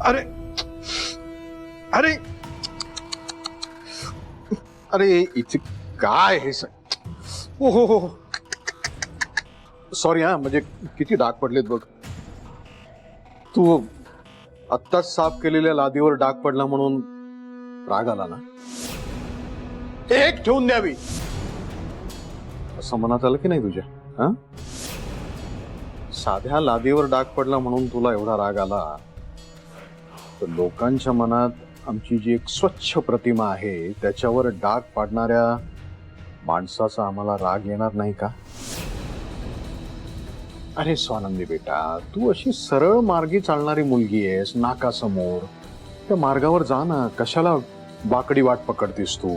अरे अरे अरे इथे काय हे ओ हो सॉरी हा, म्हणजे किती डाग पडलेत बघ. तू आत्ताच साफ केलेल्या लादीवर डाग पडला म्हणून राग आला ना? एक ठेवून द्यावी असं मनात आलं की नाही तुझ्या? हा, साध्या लादीवर डाग पडला म्हणून तुला एवढा राग आला, तर लोकांच्या मनात आमची जी एक स्वच्छ प्रतिमा आहे त्याच्यावर डाग पाडणाऱ्या माणसाचा आम्हाला राग येणार नाही का? अरे स्वानंदी बेटा, तू अशी सरळ मार्गी चालणारी मुलगी आहेस, नाकासमोर त्या मार्गावर जा ना. कशाला बाकडी वाट पकडतीस तू?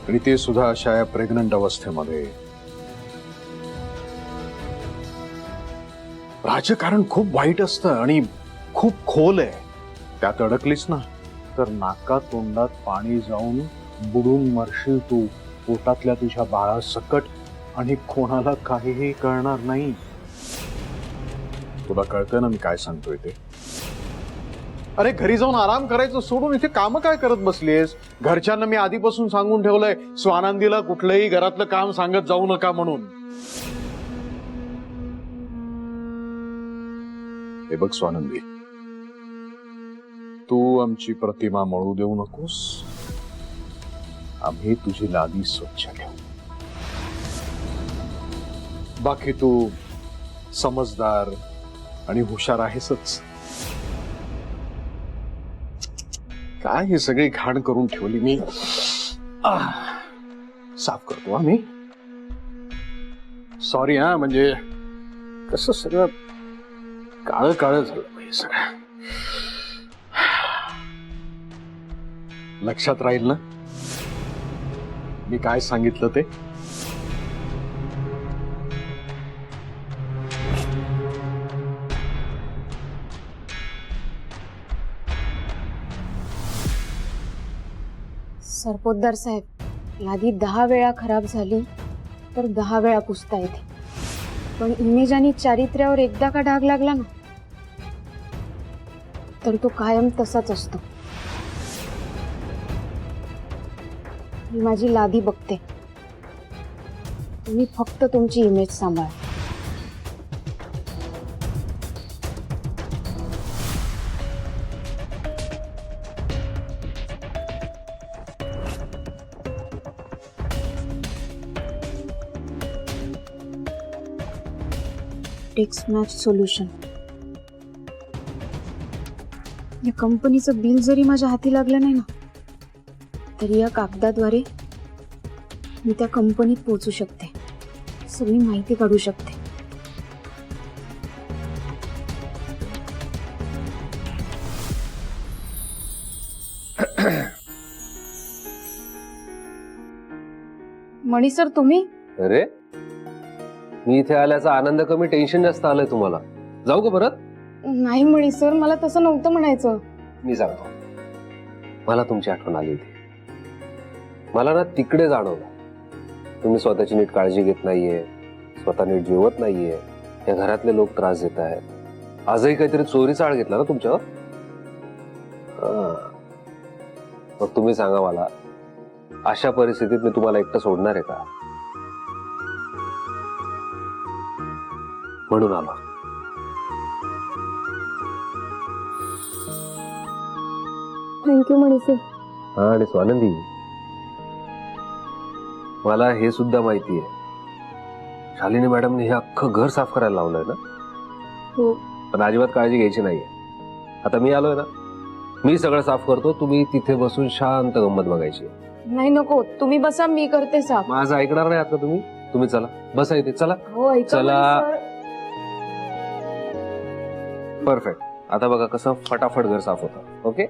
आणि ते सुद्धा अशा प्रेग्नंट अवस्थेमध्ये. राजकारण खूप वाईट असतं आणि खूप खोल आहे. त्यात अडकलीस ना तर नाका तोंडात पाणी जाऊन बुडून मरशील तू, पोटातल्या तुझ्या बाळासकट, आणि कोणाला काहीही कळणार नाही. तुला कळतंय ना मी काय सांगतोय ते? अरे घरी जाऊन आराम करायचं सोडून इथे काम काय करत बसलीस? घरच्यांना मी आधीपासून सांगून ठेवलंय स्वानंदीला कुठलंही घरातलं काम सांगत जाऊ नका म्हणून. हे बघ स्वानंदी, तू आमची प्रतिमा मळू देऊ नकोस. आम्ही तुझी लादी स्वच्छ ठेवू. बाकी तू समजदार आणि हुशार आहेसच. काय हे सगळी घाण करून ठेवली मी. साफ करतो आम्ही. सॉरी हा, म्हणजे कसं सगळं काळ काळ झालं पाहिजे सगळं. लक्षात राहील ना मी काय सांगितलं ते? सरपोतदार साहेब, लादी 10 वेळा खराब झाली तर 10 वेळा पुसता येते, पण इमेज आणि चारित्र्यावर एकदा का डाग लागला ना तर तो कायम तसाच असतो. मी माझी लादी बघते, तुम्ही फक्त तुमची इमेज सांभाळा. Text match solution. या कंपनीचं बिल जरी माझ्या हाती लागलं नाही ना तरी या कागदाद्वारे मी त्या कंपनीत पोहोचू शकते, सगळी माहिती काढू शकते. मणी सर, तुम्ही? अरे मी इथे आल्याचा आनंद कमी, टेन्शन जास्त आलंय तुम्हाला. जाऊ का परत? नाही मणी सर, मला तसं नव्हतं म्हणायचं. मी सांगतो, मला तुमची आठवण आली होती. मला ना तिकडे जाणवलं तुम्ही स्वतःची नीट काळजी घेत नाहीये, स्वतः नीट जेवत नाहीये, या घरातले लोक त्रास देत आहेत. आजही काहीतरी चोरीचा आळ घेतला ना तुमच्यावर. मग तुम्ही सांगा मला, अशा परिस्थितीत मी तुम्हाला एकटं सोडणार आहे का? म्हणून आलो. थँक्यू मणी सर. हा, आणि स्वानंदी, मला हे सुद्धा माहिती आहे शालिनी मॅडमने हे अख्खं घर साफ करायला लावलंय ना. हो. पण अजिबात काळजी घ्यायची नाहीये. आता मी आलोय ना, मी सगळं साफ करतो, तुम्ही तिथे बसून शांत गंमत बघायची. नाही नको, तुम्ही बसा, मी करते साफ. माझं ऐकणार नाही आता तुम्ही. तुम्ही चला, बसा इथे. चला. हो ऐका चला. मणी सर. परफेक्ट. आता बघा कसं फटाफट घर साफ होतं. ओके.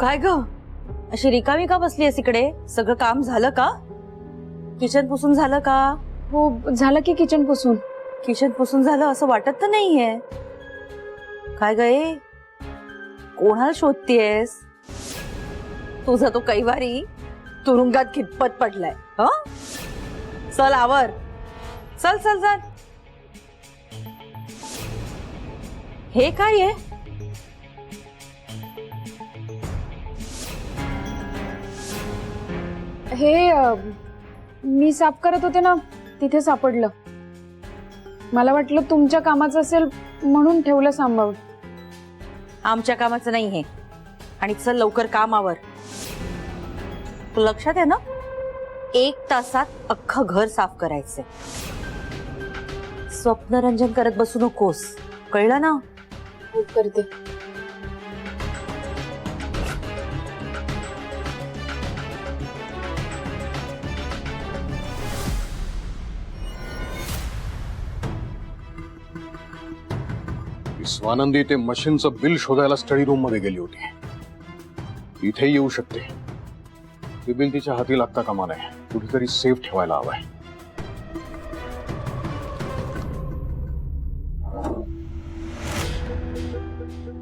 काय ग अशी रिकामी का बसली आहेस इकडे? सगळं काम झालं का? किचन पुसून झालं का? हो झालं की किचन पुसून. किचन पुसून झालं असं वाटत तर नाहीये. काय गे कोणाला शोधतीयस? तुझा तो कैवारी तुरुंगात खितपत पडलाय. चल आवर, चल चल चल. हे काय आहे? हे मी साफ करत होते ना तिथे सापडलं. मला वाटलं तुमच्या कामाचं असेल म्हणून ठेवलं सांभाळून. आमच्या कामाचं नाही हे. आणि चल लवकर कामावर. तू लक्षात आहे ना 1 तासात अख्खं घर साफ करायचंय. स्वप्नरंजन करत बसू नकोस, कळलं ना? हो, करते. स्वानंदी ते मशीनचं बिल शोधायला स्टडी रूम मध्ये गेली होती. इथे येऊ शकते. ते बिल तिच्या हाती लागता कामा नये. कुठेतरी सेफ ठेवायला हवंय.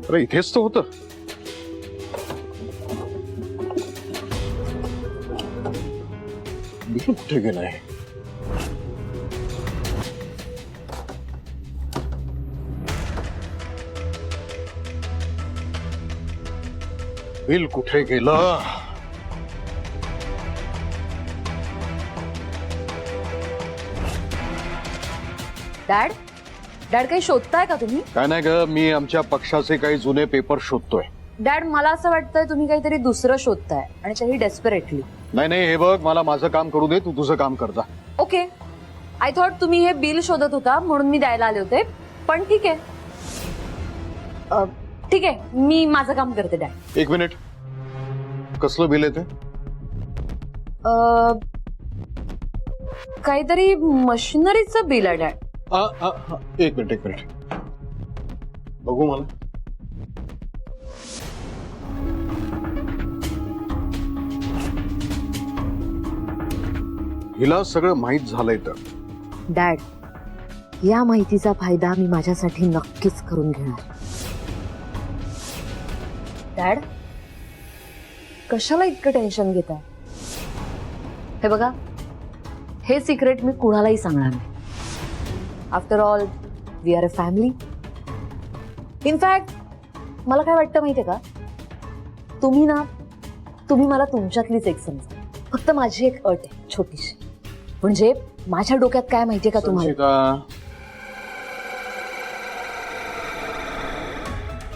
अरे इथेच तर होतं. बिल कुठे गेलंय? बिल कुठे गेलं? डॅड डॅड काही शोधताय का तुम्ही? काय नाही ग, मी आमच्या पक्षाचे काही जुने पेपर शोधतोय. डॅड मला असं वाटतंय तुम्ही काहीतरी दुसरं शोधताय आणि त्याही डेस्परेटली. नाही हे बघ, मला माझं काम करू दे. तू तुझं काम कर जा. ओके, आय थॉट तुम्ही हे बिल शोधत होता म्हणून मी द्यायला आले होते. पण ठीक आहे, ठीक आहे, मी माझं काम करते. Dad 1 minute. कसलं बिल आहे ते? काहीतरी मशिनरीचं बिल आहे डॅड. 1 मिनिट बघू मला. हिला सगळं माहित झालंय तर. डॅड, या माहितीचा फायदा मी माझ्यासाठी नक्कीच करून घेणार. डॅड कशाला इतकं टेन्शन घेताय? हे बघा, हे सिक्रेट मी कुणालाही सांगणार नाही. After all we are a family. In fact मला काय वाटतं माहितीये का, तुम्ही मला तुमच्यातलीच एक समजा. फक्त माझी एक अट आहे छोटीशी. म्हणजे माझ्या डोक्यात काय माहितीये का तुम्हाला? संचिता,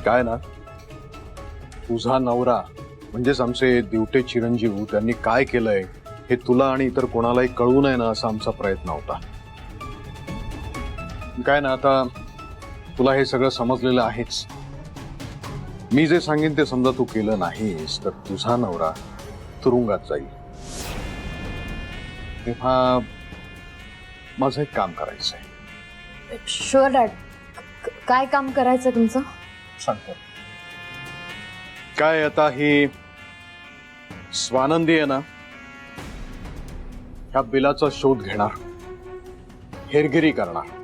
काय ना, तुझा नवरा म्हणजेच आमचे दिवटे चिरंजीव त्यांनी काय केलंय हे तुला आणि इतर कोणालाही कळू नये ना, असा आमचा प्रयत्न होता. काय ना, आता तुला हे सगळं समजलेलं आहेच. मी जे सांगेन ते समजा तू केलं नाहीस तर तुझा नवरा तुरुंगात जाईल. तेव्हा माझं एक काम करायचंय. Sure dad. काय काम करायचं तुमचं? सांगतो. काय आता ही स्वानंदी आहे ना, ह्या बिलाचा शोध घेणार, हेरगिरी करणार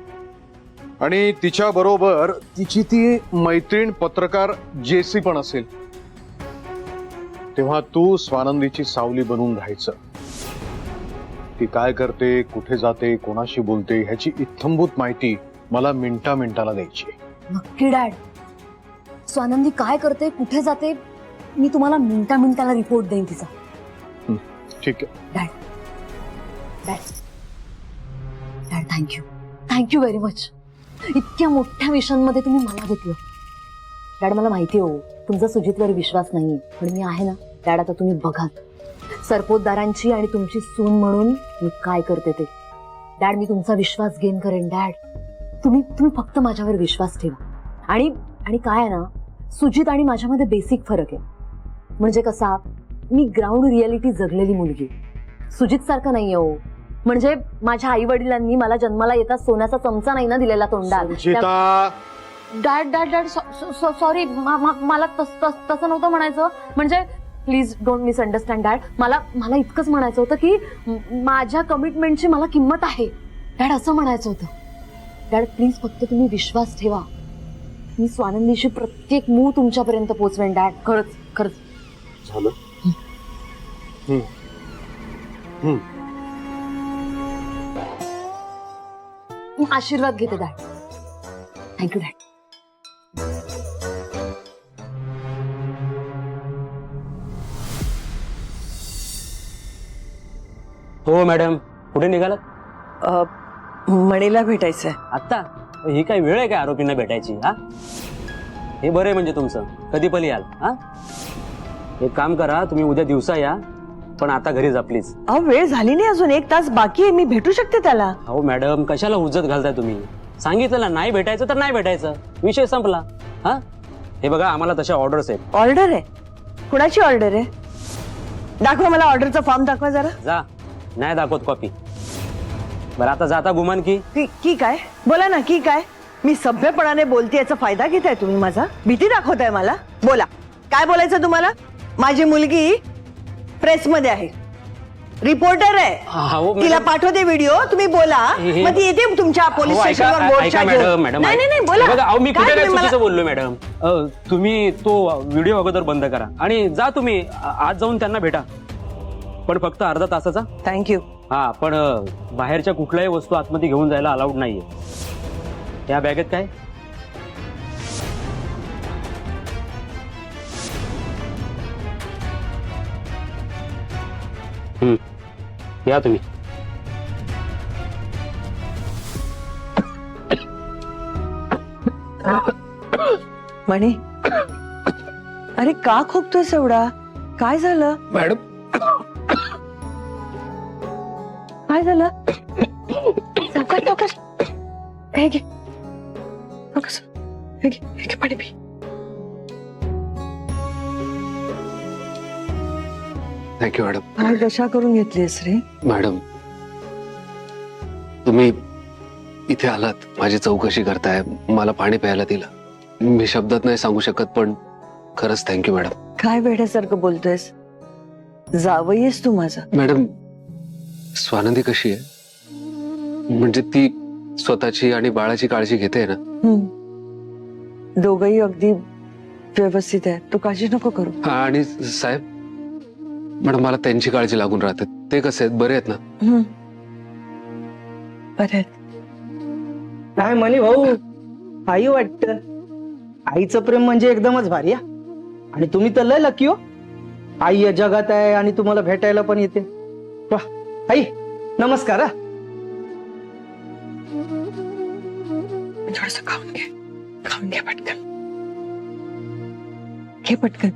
आणि तिच्या बरोबर तिची ती मैत्रीण पत्रकार जेसी पण असेल. तेव्हा तू स्वानंदीची सावली बनून राहायचं. ती काय करते, कुठे जाते, कोणाशी बोलते ह्याची इत्थंभूत माहिती मला मिनिटाला द्यायची. नक्की डॅड. स्वानंदी काय करते, कुठे जाते, मी तुम्हाला मिनिटाला रिपोर्ट देईन तिचा. ठीक आहे. Dad thank you very much. इतक्या मोठ्या मिशनमध्ये तुम्ही मला घेतलं. डॅड मला माहिती हो तुमचा सुजितवर विश्वास नाहीये, पण मी आहे ना डॅड. आता तुम्ही बघा सरपोतदारांची आणि तुमची सून म्हणून मी काय करते ते. डॅड मी तुमचा विश्वास गेन करेन. डॅड तुम्ही फक्त माझ्यावर विश्वास ठेवा. आणि काय आहे ना, सुजित आणि माझ्यामध्ये बेसिक फरक आहे. म्हणजे कसा, मी ग्राउंड रियालिटी जगलेली मुलगी, सुजित सारखं नाहीये हो. म्हणजे माझ्या आई वडिलांनी मला जन्माला येता सोन्याचा चमचा नाही ना दिलेला तोंडात. डॅड डॅड डॅड सॉरी, मला तसं नव्हतं म्हणायचं. म्हणजे प्लीज डोंट मिसअंडरस्टँड डॅड. मला इतकंच म्हणायचं होतं की माझ्या कमिटमेंटची मला किंमत आहे डॅड, असं म्हणायचं होतं. डॅड प्लीज फक्त तुम्ही विश्वास ठेवा. मी स्वानंदीशी प्रत्येक मूळ तुमच्यापर्यंत पोहोचवेन डॅड. खरंच खरंच. झालं. आशीर्वाद घेते डॅड. Thank you dad. हो मॅडम, कुठे निघालात? मणीला भेटायचंय. आत्ता? ही काय वेळ आहे का आरोपींना भेटायची? हा, हे बरं आहे म्हणजे तुमचं. कधी पली याल? हा, एक काम करा, तुम्ही उद्या दिवसा या, पण आता घरी जा प्लीज. अहो वेळ झाली नाही, अजून 1 तास बाकी आहे, मी भेटू शकते त्याला. हो मॅडम, कशाला हुज्जत घालताय तुम्ही? सांगितलं ना, नाही भेटायचं तर नाही भेटायचं, विषय संपला. हा, हे बघा, आम्हाला तशा ऑर्डर्स आहेत. ऑर्डर आहे? कुणाची ऑर्डर आहे? दाखवा मला ऑर्डरचा फॉर्म, दाखवा जरा. जा. नाही दाखवत कॉपी. बरं, आता जाता गुमान की? की काय? बोला ना, की काय? मी सभ्यपणाने बोलते, याचा फायदा घेताय तुम्ही माझा? भीती दाखवताय मला? बोला, काय बोलायचं तुम्हाला? माझी मुलगी प्रेसमध्ये आहे, रिपोर्टर आहे, हो तिला पाठवते व्हिडिओ, तुम्ही बोला. मग ती येते तुमच्या पोलीस स्टेशनवर बोर्डच्या घेऊन. मॅडम, नाही नाही नाही, बोला. बघा, अहो, मी कुठे काय काय तुम्ही चुकीचं बोललो मॅडम? तुम्ही तो व्हिडिओ अगोदर बंद करा आणि जा तुम्ही आज जाऊन त्यांना भेटा, पण फक्त अर्धा तासाचा. थँक्यू. हा, पण बाहेरच्या कुठल्याही वस्तू आतमध्ये घेऊन जायला अलाउड नाहीये. या बॅगेत काय? या तुम्ही. मणी, अरे का खोकतोयस एवढा? काय झालं? मॅडम, काय झालं? सावकाश सावकाश. हे घे, सावकाश. हे घे पाणी पी. Thank you madam. काय दशा करून घेतलीस रे? मॅडम, तुम्ही इथे आलात, माझी चौकशी करताय, मला पाणी प्यायला दिलं. मी शब्दात नाही सांगू शकत, पण खरंच थँक्यू मॅडम. काय वेड्यासारखं बोलतोयस? जावईस तू माझा. मॅडम, स्वानंदी कशी आहे? म्हणजे ती स्वतःची आणि बाळाची काळजी घेते ना? दोघही अगदी व्यवस्थित आहे, तू काळजी नको करू. आणि साहेब, मॅडम, मला त्यांची काळजी लागून राहते. ते कसे आहेत? बरे आहेत ना? बरे आहेत. काय म्हणे भाऊ, आई वाटत. आईचं प्रेम म्हणजे एकदमच भारी हा. आणि तुम्ही तर लय लकी हो, आई या जगात आहे आणि तुम्हाला भेटायला पण येते. वा आई, नमस्कार. हा, थोडस खाऊन घे पटकन. घे पटकन.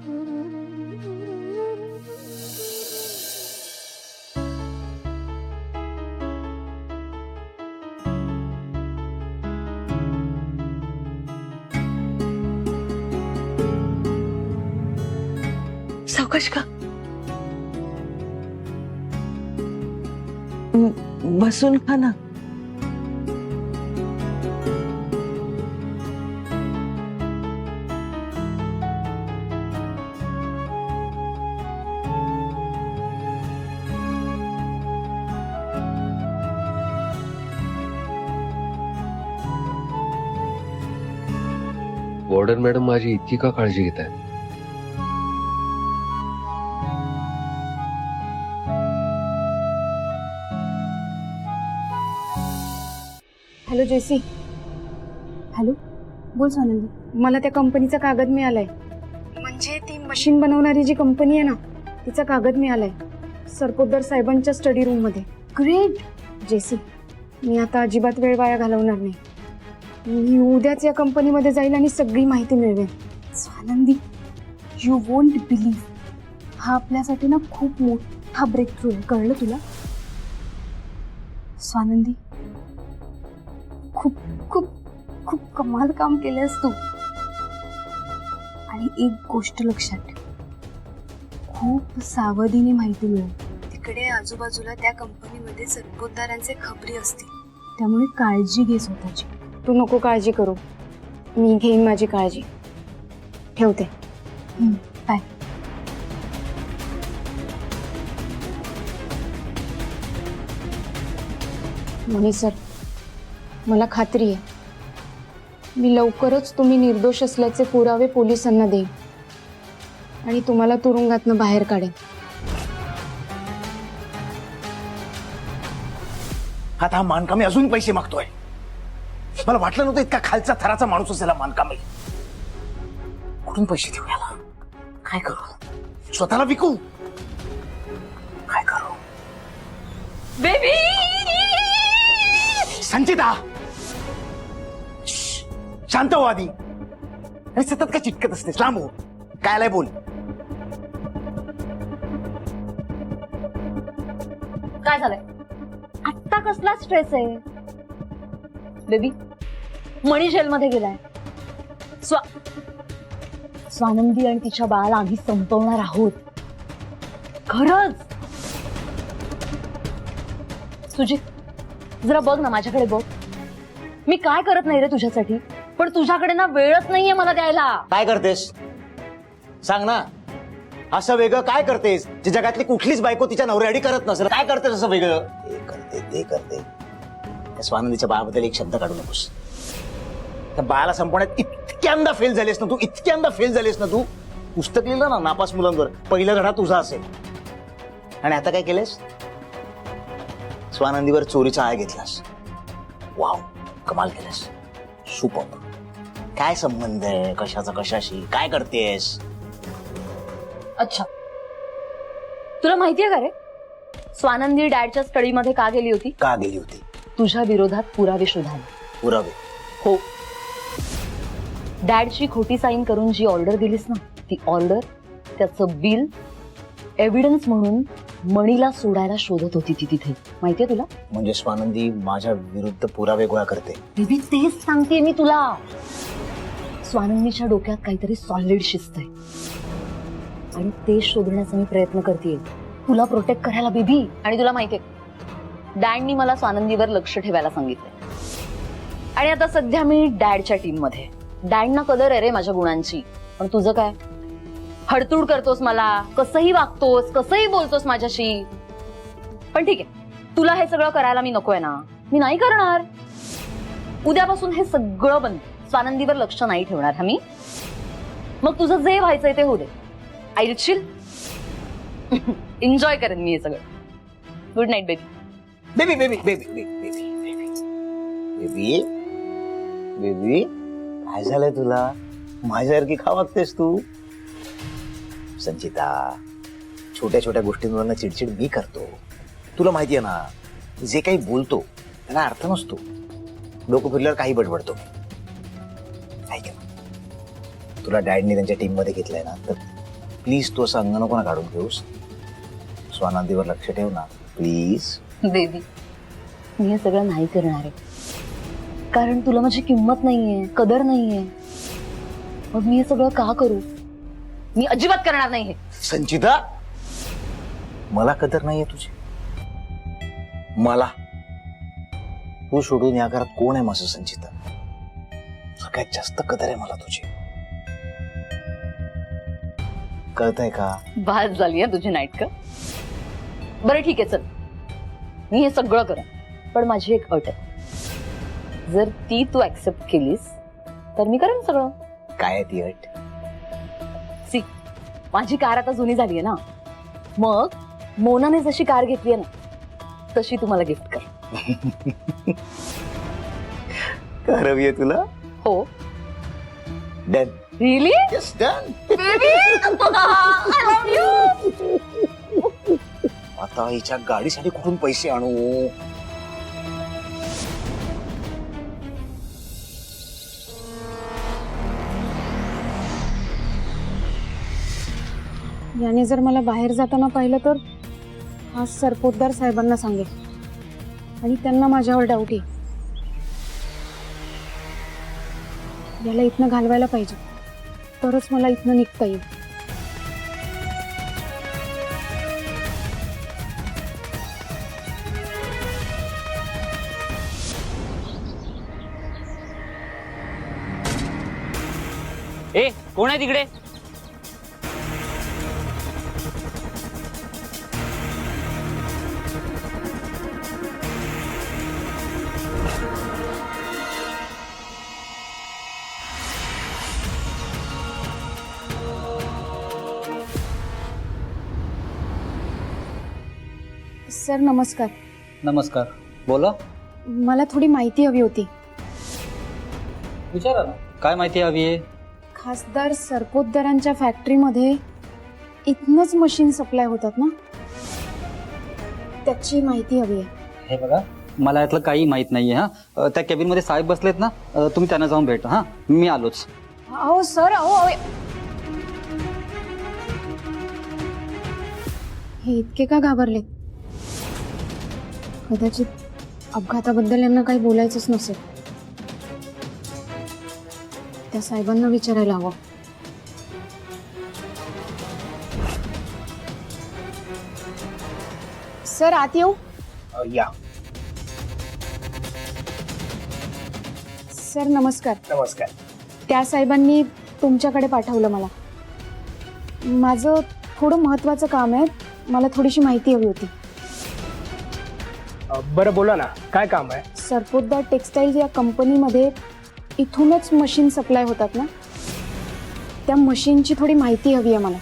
सावकाश का? बसून खा ना. वॉर्डन मॅडम माझी इतकी का काळजी घेत आहे? Hello JC. हॅलो, बोल स्वानंदी. मला त्या कंपनीचा कागद मिळालाय. म्हणजे ती मशीन बनवणारी जी कंपनी आहे ना, तिचा कागद मिळालाय सरपोतदार साहेबांच्या स्टडी रूम मध्ये. ग्रेट जेसी, मी आता अजिबात वेळ वाया घालवणार नाही. मी उद्याच या कंपनीमध्ये जाईल आणि सगळी माहिती मिळवेन. स्वानंदी, यू वोंट बिलीव्ह, हा आपल्यासाठी ना खूप मोठा ब्रेक थ्रू आहे, कळलं तुला? स्वानंदी, खूप खूप खूप कमाल काम केलंस तू. आणि एक गोष्ट लक्षात ठेव, खूप सावधीने माहिती मिळव. तिकडे आजूबाजूला त्या कंपनीमध्ये सरपोतदारांचे खबरी असतील, त्यामुळे काळजी घे स्वतःची. तू नको काळजी करू, मी घेईन माझी काळजी. ठेवते. बाय. मनी सर, मला खात्री आहे मी लवकरच तुम्ही निर्दोष असल्याचे पुरावे पोलिसांना देईन आणि तुम्हाला तुरुंगातनं बाहेर काढेन. आता हा मानकामी अजून पैसे मागतोय. मला वाटलं नव्हतं इतका खालचा थराचा माणूस असेल हा मानकामी. कुठून पैसे देऊ याला? काय करू? स्वतःला विकू? काय करू? बेबी संचिता, श्श्श, शांत हो आधी. अरे सतत काय चिटकत असतेस? लांब हो. काय आलाय बोल. काय झालंय? आत्ता कसला स्ट्रेस आहे? बेबी मणी जेलमध्ये गेलाय. स्वानंदी आणि तिच्या बाळाला आम्ही संपवणार आहोत. खरंच. सुजित जरा बघ ना माझ्याकडे बघ. मी काय करत नाही रे तुझ्यासाठी, पण तुझ्याकडे ना वेळच नाहीये मला द्यायला. काय करतेस सांग ना. असं वेगळं काय करतेस जे जगातली कुठलीच बायको तिच्या नवऱ्याआधी करत नसेल? काय करतेस असं वेगळं? हे करते ते करते. त्या स्वानंदीच्या बाळाबद्दल एक शब्द काढू नकोस. त्या बाळाला संपवण्यात इतक्यांदा फेल झालीस ना तू, इतक्यांदा फेल झालीस ना तू. पुस्तक लिहिलं ना नापास मुलांवर, पहिला धडा तुझा असेल. आणि आता काय केलंस? स्वानंदीवर चोरीचा आळ घेतलास. वाव, कमाल केलंस. सुपर. काय संबंध आहे कशाचा कशाशी? काय करतेस? अच्छा, तुला माहितीये का रे स्वानंदी डॅडच्या स्टडीमध्ये का गेली होती? का गेली होती? तुझ्या विरोधात पुरावे शोधायला. पुरावे? हो. डॅडची खोटी साईन करून जी ऑर्डर दिलीस ना, ती ऑर्डर, त्याचं बिल, एव्हिडन्स म्हणून मणीला सोडायला शोधत होती ती तिथे. माहितीये तुला? म्हणजे स्वानंदी माझ्या विरुद्ध पुरावे गोळा करते. बेबी तेच सांगते मी तुला. स्वानंदीच्या डोक्यात काहीतरी सॉलिड शिस्त आहे आणि ते शोधण्याचा मी प्रयत्न करतेय तुला प्रोटेक्ट करायला बेबी. आणि तुला माहितीये डॅडनी मला स्वानंदीवर लक्ष ठेवायला सांगितलंय आणि आता सध्या मी डॅडच्या टीम मध्ये. डॅडना कदर आहे रे माझ्या गुणांची, पण तुझं काय? हडतूड करतोस मला, कसंही वागतोस, कसंही बोलतोस माझ्याशी. पण ठीक आहे, तुला हे सगळं करायला मी नकोय ना. मी नाही करणार. उद्यापासून हे सगळं बंद. स्वानंदीवर लक्ष नाही ठेवणार हा मी. मग तुझं जे व्हायचंय ते होऊ दे. I will chill. एन्जॉय करेन मी हे सगळं. Good night baby. Baby baby baby baby baby baby baby काय झालंय तुला? माझ्यासारखी का वागतेस तू? संचिता, छोट्या छोट्या गोष्टींवरनं चिडचिड मी करतो. तुला माहितीये ना, जे काही बोलतो त्याला अर्थ नसतो. डोकं फिरल्यावर काही बडबडतो. ऐक ना, तुला डॅडनी त्यांच्या टीम मध्ये घेतलंय ना, तर प्लीज तो असं अंग नको ना काढून घेऊस. स्वानंदीवर लक्ष ठेव ना प्लीज. बेबी मी हे सगळं नाही करणार आहे, कारण तुला माझी किंमत नाहीये, कदर नाहीये. मग मी हे सगळं का करू? मी अजिबात करणार नाही हे. संचिता, मला कदर नाहीये तुझी. मला तू सोडून या घरात कोण आहे माझं? संचिता, सगळ्यात जास्त कदर आहे मला तुझी. कळतंय का? बाज झाली आहे तुझी नाटकं. बरं ठीक आहे, चल मी हे सगळं करेन, पण माझी एक अट आहे. जर ती तू ऍक्सेप्ट केलीस तर मी करेन सगळं. काय आहे ती अट? सी, माझी कार आता जुनी झालीये ना, मग मोनाने जशी कार घेतलीये ना तशी तू मला गिफ्ट कर. कार हवी आहे तुला? हो. Done. Really? Yes, done. Baby I love you. आता हिच्या गाडीसाठी कुठून पैसे आणू? याने जर मला बाहेर जाताना पाहिलं तर हा सरपोतदार साहेबांना सांगेल आणि त्यांना माझ्यावर डाऊट येईल. याला इथनं घालवायला पाहिजे, तरच मला इथनं निघता येईल. ए कोण आहे तिकडे? सर नमस्कार. नमस्कार, बोला. मला थोडी माहिती हवी होती. विचारा ना, काय माहिती हवी आहे? खासदार सरपोतदारांच्या फॅक्टरीमध्ये इथनच मशीन सप्लाय होतात ना, त्याची माहिती हवी आहे. हे बघा, मला यातलं काही माहित नाहीये. हा, त्या केबिन मध्ये साहेब बसलेत ना, तुम्ही त्यांना जाऊन भेटा. हा, मी आलोच. अहो सर, अहो हे इतके का घाबरलेत? कदाचित अपघाताबद्दल यांना काही बोलायचंच नसेल. त्या साहेबांना विचारायला हवं. सर आत येऊ? या. सर नमस्कार. नमस्कार. त्या साहेबांनी तुमच्याकडे पाठवलं मला. माझं थोडं महत्वाचं काम आहे, मला थोडीशी माहिती हवी होती. बरं बोला ना, काय काम आहे? सरपोतदार टेक्सटाईल या कंपनीमध्ये इथूनच मशीन सप्लाय होतात ना, त्या मशीनची थोडी माहिती हवी आहे मला.